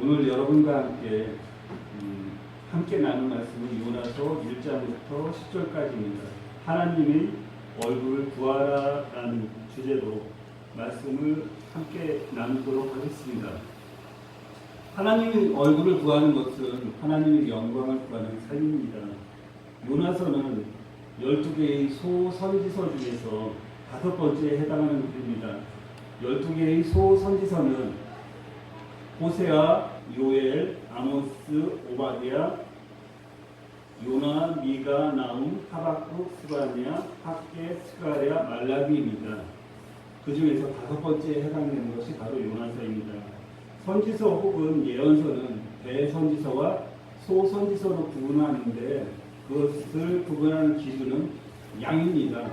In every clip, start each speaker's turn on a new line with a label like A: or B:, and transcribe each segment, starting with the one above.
A: 오늘 여러분과 함께 나눈 말씀은 요나서 1장부터 10절까지입니다. 하나님의 얼굴을 구하라라는 주제로 말씀을 함께 나누도록 하겠습니다. 하나님의 얼굴을 구하는 것은 하나님의 영광을 구하는 삶입니다. 요나서는 12개의 소선지서 중에서 5번째에 해당하는 글입니다. 12개의 소선지서는 호세아, 요엘, 아모스, 오바댜, 요나, 미가, 나움, 하박국, 스바냐, 학개, 스가랴, 말라기입니다. 그 중에서 5번째에 해당되는 것이 바로 요나서입니다. 선지서 혹은 예언서는 대선지서와 소선지서로 구분하는데 그것을 구분하는 기준은 양입니다.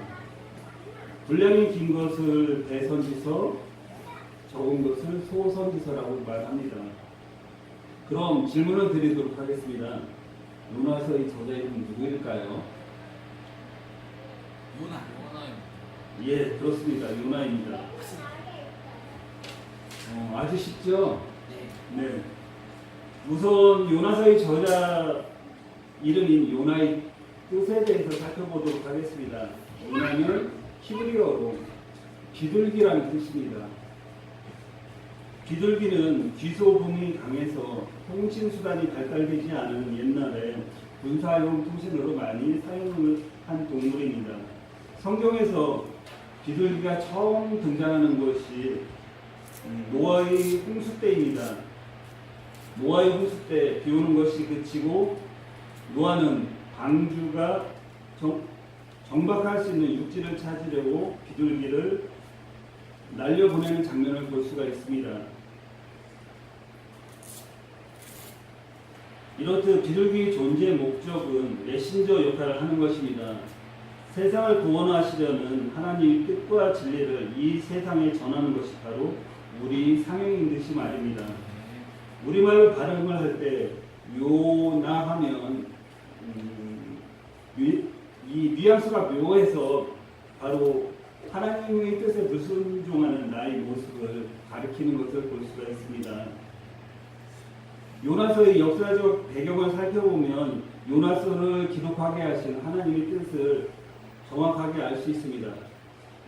A: 분량이 긴 것을 대선지서, 적은 것을 소선지서라고 말합니다. 그럼 질문을 드리도록 하겠습니다. 요나서의 저자 이름은 누구일까요?
B: 요나요.
A: 예, 그렇습니다. 요나입니다. 아주 쉽죠? 네. 우선 요나서의 저자 이름인 요나의 뜻에 대해서 살펴보도록 하겠습니다. 요나는 히브리어로 비둘기라는 뜻입니다. 비둘기는 귀소음이 강해서 통신수단이 발달되지 않은 옛날에 군사용 통신으로 많이 사용을 한 동물입니다. 성경에서 비둘기가 처음 등장하는 것이 노아의 홍수 때입니다. 노아의 홍수 때 비 오는 것이 그치고 노아는 방주가 정박할 수 있는 육지를 찾으려고 비둘기를 날려보내는 장면을 볼 수가 있습니다. 이렇듯 비둘기의 존재의 목적은 메신저 역할을 하는 것입니다. 세상을 구원하시려는 하나님의 뜻과 진리를 이 세상에 전하는 것이 바로 우리 상형인 듯이 말입니다. 우리말 발음을 할 때 요나하면 이 뉘앙스가 묘해서 바로 하나님의 뜻에 불순종하는 나의 모습을 가리키는 것을 볼 수가 있습니다. 요나서의 역사적 배경을 살펴보면 요나서를 기록하게 하신 하나님의 뜻을 정확하게 알 수 있습니다.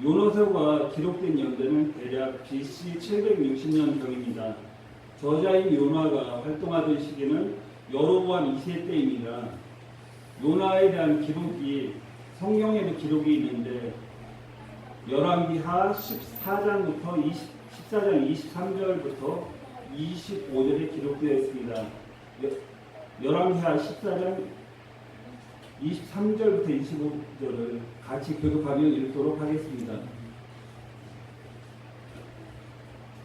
A: 요나서가 기록된 연대는 대략 BC 760년경입니다. 저자인 요나가 활동하던 시기는 여로보암 2세 때입니다. 요나에 대한 기록이 성경에도 기록이 있는데 열왕기하 14장부터 14장 23절부터 25절에 기록되어 있습니다. 열왕기하 14장 23절부터 25절을 같이 교독하며 읽도록 하겠습니다.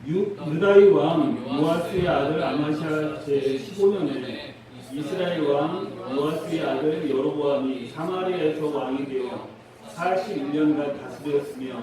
A: 유다의 왕 요아스의 아들 아마시아 제15년에 이스라엘 왕 요아스의 아들 여로보암이 사마리아에서 왕이 되어 41년간 다스렸으며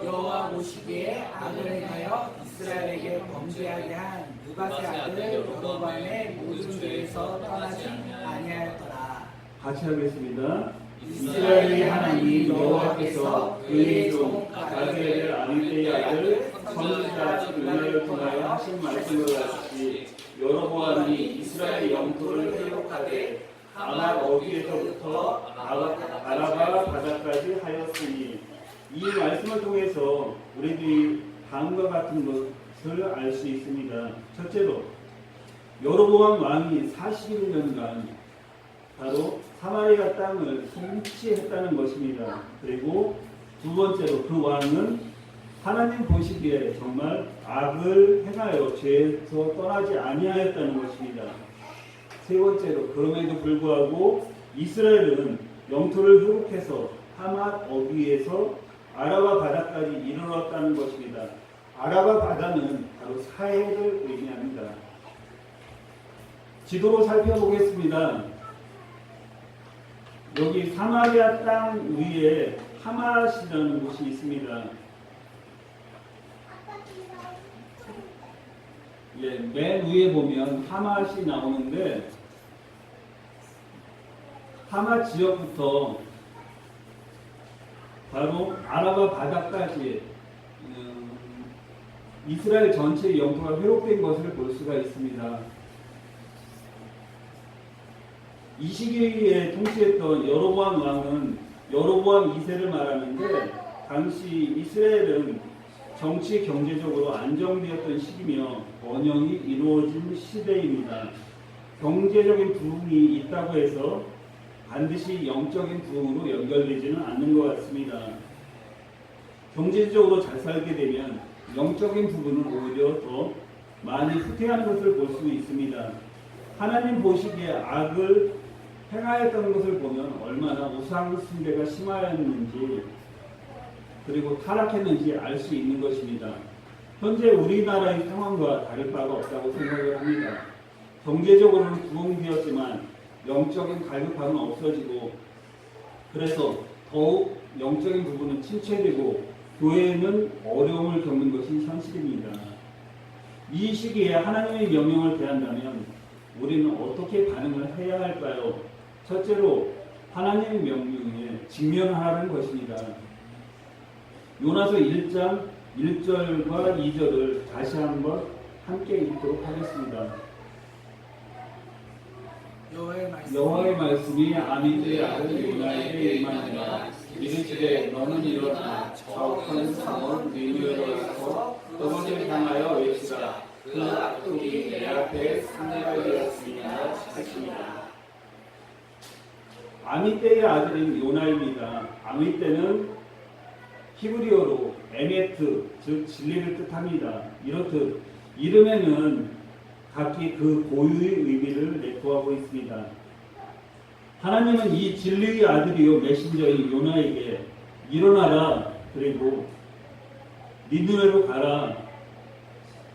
C: 여호와 보시기에 악을 행하여 이스라엘에게 범죄하게 한 느밧의 아들 여로보암의 모든 죄에서 떠나지 아니하였더라.
A: 같이 하겠습니다. 이스라엘의 하나님 여호와께서 그의 종 가드의 아비떼의 아들 선지자 요나를 통하여 하신 말씀과 같이 여로보암이 이스라엘 영토를 회복하되 아말 어귀에서부터 아라바 바다까지 하였으니 이 말씀을 통해서 우리들이 다음과 같은 것을 알 수 있습니다. 첫째로 여로보암 왕이 41년간 바로 사마리아 땅을 통치했다는 것입니다. 그리고 두 번째로 그 왕은 하나님 보시기에 정말 악을 행하여 죄에서 떠나지 아니하였다는 것입니다. 세 번째로 그럼에도 불구하고 이스라엘은 영토를 회복해서 하맛 어귀에서 아라바 바다까지 이르렀다는 것입니다. 아라바 바다는 바로 사해를 의미합니다. 지도로 살펴보겠습니다. 여기 사마리아 땅 위에 하맛이라는 곳이 있습니다. 예, 맨 위에 보면 하맛이 나오는데 하맛 지역부터 바로 아라바 바다까지 이스라엘 전체의 영토가 회복된 것을 볼 수가 있습니다. 이 시기에 통치했던 여로보암 왕은 여로보암 2세를 말하는데 당시 이스라엘은 정치 경제적으로 안정되었던 시기며 번영이 이루어진 시대입니다. 경제적인 부흥이 있다고 해서 반드시 영적인 부흥으로 연결되지는 않는 것 같습니다. 경제적으로 잘 살게 되면 영적인 부분은 오히려 더 많이 후퇴하는 것을 볼 수 있습니다. 하나님 보시기에 악을 행하였던 것을 보면 얼마나 우상 숭배가 심하였는지 그리고 타락했는지 알 수 있는 것입니다. 현재 우리나라의 상황과 다를 바가 없다고 생각을 합니다. 경제적으로는 부흥되었지만 영적인 갈급함은 없어지고 그래서 더욱 영적인 부분은 침체되고 교회는 어려움을 겪는 것이 현실입니다. 이 시기에 하나님의 명령을 대한다면 우리는 어떻게 반응을 해야 할까요? 첫째로 하나님의 명령에 직면하라는 것입니다. 요나서 1장 1절과 2절을 다시 한번 함께 읽도록 하겠습니다. 여호와의 말씀이 아미드의 아들 요나에게 임하니라. 이르시되 너는 일어나 저큰 성읍 니느웨로 가서 그곳을 향하여 외치라. 그 악독이 내 앞에 상달되었으니라 하시니라. 아미떼의 아들인 요나입니다. 아미떼는 히브리어로 에메트, 즉 진리를 뜻합니다. 이렇듯 이름에는 각기 그 고유의 의미를 내포하고 있습니다. 하나님은 이 진리의 아들이요 메신저인 요나에게 일어나라, 그리고 니느웨로 가라,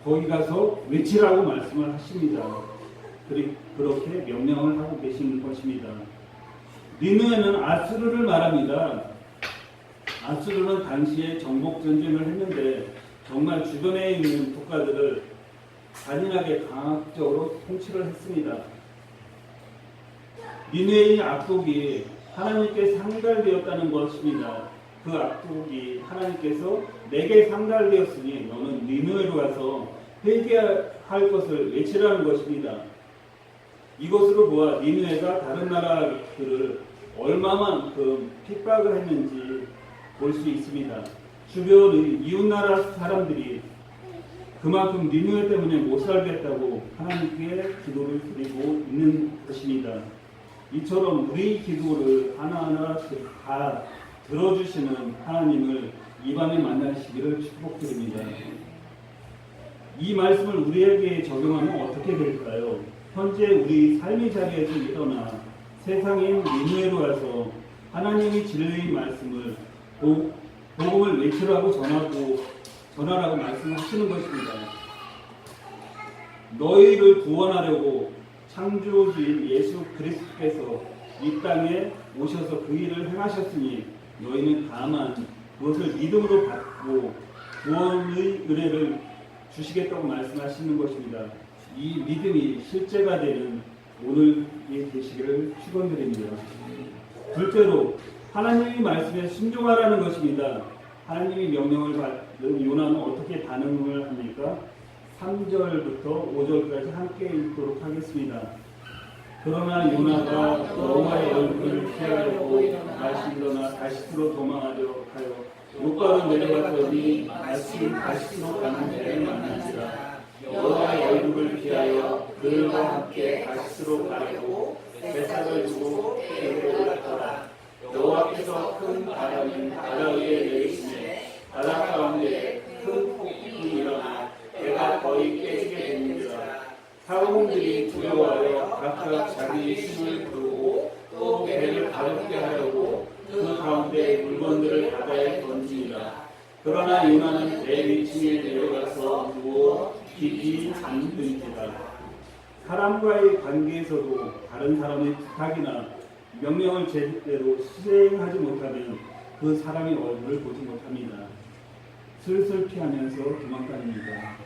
A: 거기 가서 외치라고 말씀을 하십니다. 그렇게 명령을 하고 계시는 것입니다. 니느웨는 아수르를 말합니다. 아수르는 당시에 정복 전쟁을 했는데 정말 주변에 있는 국가들을 잔인하게 강압적으로 통치를 했습니다. 니느웨의 악독이 하나님께 상달되었다는 것입니다. 그 악독이 하나님께서 내게 상달되었으니 너는 니느웨로 가서 회개할 것을 외치라는 것입니다. 이것으로 보아 니느웨가 다른 나라들을 얼마만큼 핍박을 했는지 볼 수 있습니다. 주변의 이웃나라 사람들이 그만큼 니느웨 때문에 못 살겠다고 하나님께 기도를 드리고 있는 것입니다. 이처럼 우리 기도를 하나하나 다 들어주시는 하나님을 이 밤에 만나시기를 축복드립니다. 이 말씀을 우리에게 적용하면 어떻게 될까요? 현재 우리 삶의 자리에서 일어나 세상인 니느웨로 가서 하나님이 진리의 말씀을 복음을 외치라고 전하라고 말씀하시는 것입니다. 너희를 구원하려고 창조주인 예수 그리스도께서 이 땅에 오셔서 그 일을 행하셨으니 너희는 다만 그것을 믿음으로 받고 구원의 은혜를 주시겠다고 말씀하시는 것입니다. 이 믿음이 실제가 되는 오늘이 되시기를 축원드립니다. 둘째로 하나님의 말씀에 순종하라는 것입니다. 하나님의 명령을 받은 요나는 어떻게 반응을 합니까? 3절부터 5절까지 함께 읽도록 하겠습니다. 그러나 요나가 여호와의 얼굴을 피하려고 다시 일어나 다시스로 도망하려 하여 요가로 내려갔더니 마침 다시스로 가는 배를 만난지라. 여호와의 얼굴을 피하여 그들과 함께 다시스로 가려고 배삭을 두고 배에 올랐더라. 여호와께서 큰 바람이 바다 위에 내리시매 바다 가운데 큰 폭풍이 일어나 배가 거의 깨지게 되는지라. 사공들이 두려워하여 각각 자기의 힘을 부르고 또 배를 가볍게 하려고 그 가운데 물건들을 바다에 던지니라. 그러나 요나는 배 위층에 내려가서 누워 깊이 잠든지라. 사람과의 관계에서도 다른 사람의 부탁이나 명령을 제대로 수행하지 못하면 그 사람의 얼굴을 보지 못합니다. 슬슬 피하면서 도망다닙니다.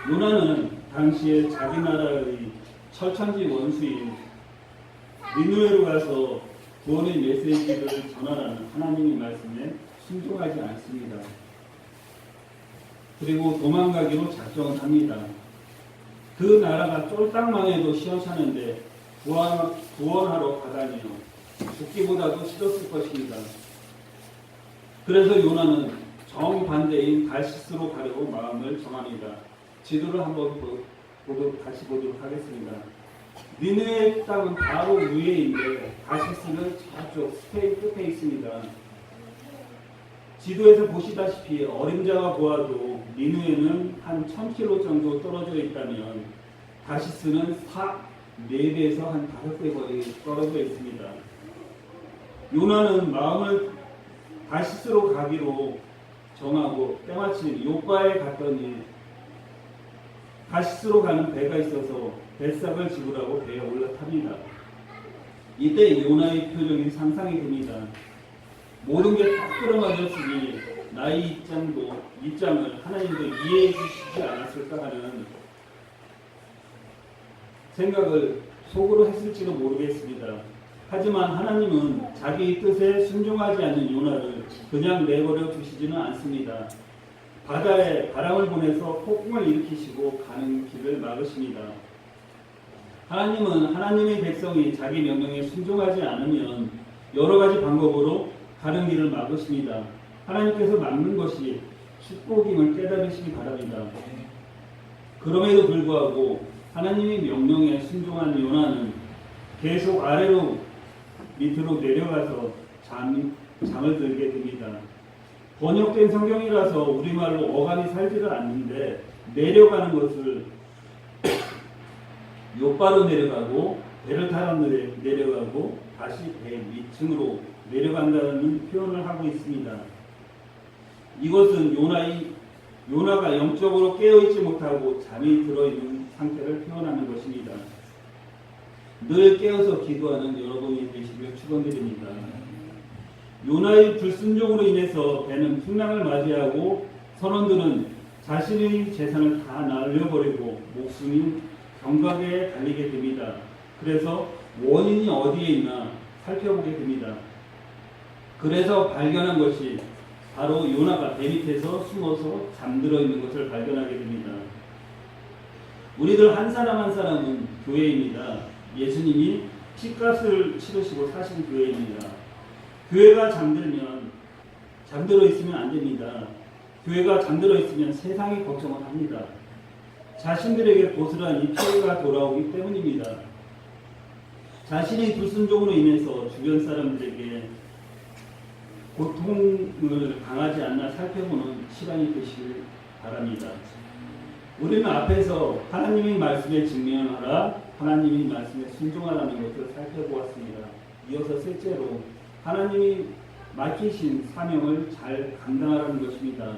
A: 요나는 당시에 자기 나라의 철천지 원수인 니느웨로 가서 구원의 메시지를 전하라는 하나님의 말씀에 순종하지 않습니다. 그리고 도망가기로 작정을 합니다. 그 나라가 쫄딱 망해도 시원찮은데 구원하러 가다니요. 죽기보다도 싫었을 것입니다. 그래서 요나는 정반대인 달시스로 가려고 마음을 정합니다. 지도를 한번 다시 보도록 하겠습니다. 니느웨 땅은 바로 위에 있는데 달시스는 저쪽 스페인 끝에 있습니다. 지도에서 보시다시피 어림잡아 보아도 니느웨는 한 1000km 정도 떨어져 있다면 다시스는 4배에서 한 5배 거리 떨어져 있습니다. 요나는 마음을 다시스로 가기로 정하고 때마침 요바에 갔더니 다시스로 가는 배가 있어서 뱃삭을 지우라고 배에 올라탑니다. 이때 요나의 표정이 상상이 됩니다. 모든 게 딱 끌어맞았으니 나의 입장을 하나님도 이해해 주시지 않았을까 하는 생각을 속으로 했을지도 모르겠습니다. 하지만 하나님은 자기 뜻에 순종하지 않는 요나를 그냥 내버려 두시지는 않습니다. 바다에 바람을 보내서 폭풍을 일으키시고 가는 길을 막으십니다. 하나님은 하나님의 백성이 자기 명령에 순종하지 않으면 여러 가지 방법으로 가는 길을 막으십니다. 하나님께서 막는 것이 축복임을 깨달으시기 바랍니다. 그럼에도 불구하고 하나님의 명령에 순종한 요나는 계속 아래로 밑으로 내려가서 잠을 들게 됩니다. 번역된 성경이라서 우리말로 어감이 살지를 않는데 내려가는 것을 요바로 내려가고 배를 타러 내려가고 다시 배 밑층으로 내려간다는 표현을 하고 있습니다. 이것은 요나가 영적으로 깨어있지 못하고 잠이 들어있는 상태를 표현하는 것입니다. 늘 깨어서 기도하는 여러분이 되시길 축원드립니다. 요나의 불순종으로 인해서 배는 풍랑을 맞이하고 선원들은 자신의 재산을 다 날려버리고 목숨이 경각에 달리게 됩니다. 그래서 원인이 어디에 있나 살펴보게 됩니다. 그래서 발견한 것이 바로 요나가 배 밑에서 숨어서 잠들어 있는 것을 발견하게 됩니다. 우리들 한 사람 한 사람은 교회입니다. 예수님이 피값을 치르시고 사신 교회입니다. 교회가 잠들어 있으면 안 됩니다. 교회가 잠들어 있으면 세상이 걱정을 합니다. 자신들에게 고스란히 피해가 돌아오기 때문입니다. 자신의 불순종으로 인해서 주변 사람들에게 고통을 당하지 않나 살펴보는 시간이 되시길 바랍니다. 우리는 앞에서 하나님의 말씀에 직면하라, 하나님의 말씀에 순종하라는 것을 살펴보았습니다. 이어서 셋째로 하나님이 맡기신 사명을 잘 감당하라는 것입니다.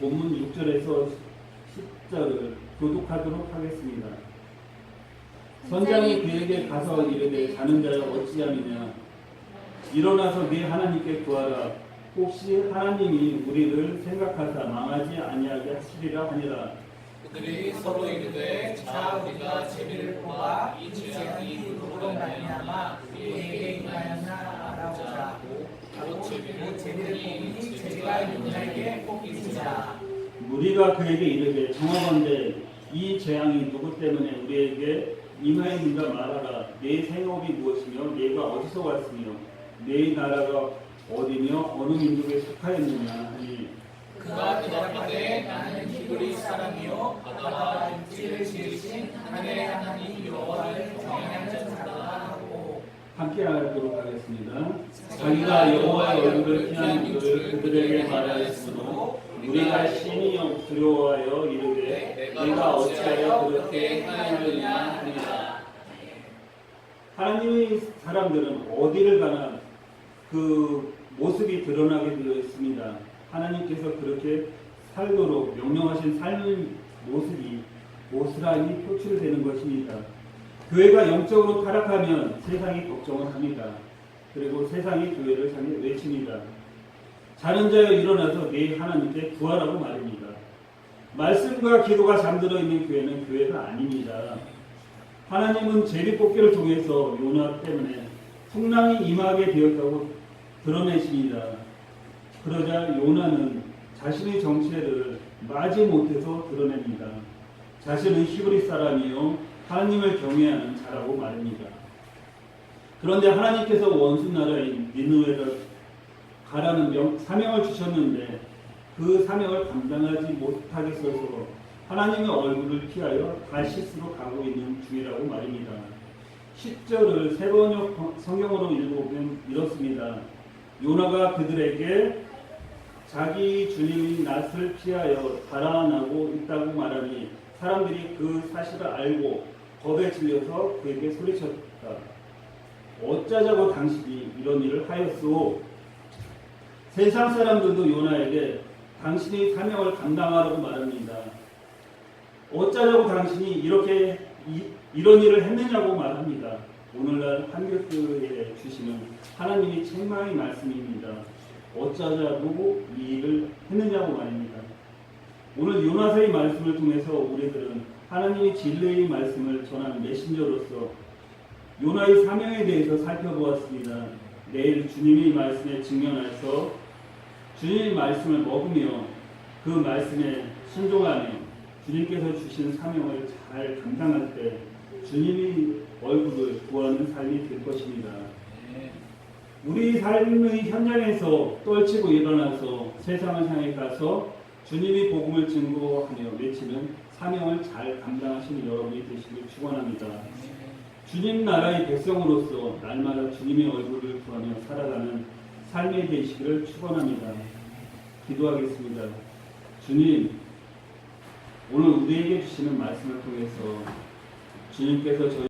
A: 본문 6절에서 10절을 교독하도록 하겠습니다. 선장이 그에게 가서 이르되 자는 자여 어찌하느냐 일어나서 네 하나님께 구하라. 혹시 하나님이 우리를 생각하사 망하지 아니하게 하시리라 하니라.
C: 그들이 서로 이르되 자 우리가 제비를 뽑아 이 재앙이 누구로 말미암아 우리에게 임하였나 알아보자. 곧 제비를 뽑으니 제비가 요나에게 뽑히니라.
A: 우리가 그에게 이르되 정하건대 이 재앙이 누구 때문에 우리에게 임하였는가 말하라. 내 생업이 무엇이며 내가 어디서 왔으며 내 나라가 어디며 어느 민족에 속하였느냐 하니
C: 그가 대답하되 나는 히브리 사람이요 바다와 육지를 지으신 하늘의 하나님 여호와를 경외하는 자라 하고
A: 함께 하도록 하겠습니다. 자기가 여호와의 얼굴을 피하는 것을 그들에게 말하였으므로 우리가 심히 두려워하여 이르되 내가 어찌하여 그렇게 행하였느냐 하니라. 하나님의 사람들은 어디를 가나 그 모습이 드러나게 되어 있습니다. 하나님께서 그렇게 살도록 명령하신 삶의 모습이 고스란히 표출되는 것입니다. 교회가 영적으로 타락하면 세상이 걱정을 합니다. 그리고 세상이 교회를 향해 외칩니다. 자는 자여 일어나서 내 하나님께 구하라고 말입니다. 말씀과 기도가 잠들어 있는 교회는 교회가 아닙니다. 하나님은 제비뽑기를 통해서 요나 때문에 풍랑이 임하게 되었다고 드러내십니다. 그러자 요나는 자신의 정체를 마지못해서 드러냅니다. 자신은 히브리 사람이요 하나님을 경외하는 자라고 말합니다. 그런데 하나님께서 원수 나라인 니느웨를 가라는 사명을 주셨는데 그 사명을 감당하지 못하겠어서 하나님의 얼굴을 피하여 다시스로 가고 있는 중이라고 말입니다. 10절을 세 번역 성경으로 읽어보면 이렇습니다. 요나가 그들에게 자기 주님이 낯을 피하여 달아나고 있다고 말하니 사람들이 그 사실을 알고 겁에 질려서 그에게 소리쳤다. 어쩌자고 당신이 이런 일을 하였소? 세상 사람들도 요나에게 당신이 사명을 감당하라고 말합니다. 어쩌자고 당신이 이런 일을 했느냐고 말합니다. 오늘날 한글교회에 주시는 하나님이 책망의 말씀입니다. 어쩌자고 이 일을 했느냐고 말입니다. 오늘 요나서의 말씀을 통해서 우리들은 하나님의 진리의 말씀을 전하는 메신저로서 요나의 사명에 대해서 살펴보았습니다. 내일 주님의 말씀에 직면해서 주님의 말씀을 먹으며 그 말씀에 순종하며 주님께서 주신 사명을 잘 감당할 때 주님의 얼굴을 구하는 삶이 될 것입니다. 우리 삶의 현장에서 떨치고 일어나서 세상을 향해 가서 주님의 복음을 증거하며 외치는 사명을 잘 감당하시는 여러분이 되시길 축원합니다. 주님 나라의 백성으로서 날마다 주님의 얼굴을 구하며 살아가는 삶이 되시기를 축원합니다. 기도하겠습니다. 주님, 오늘 우리에게 주시는 말씀을 통해서 주님께서 저희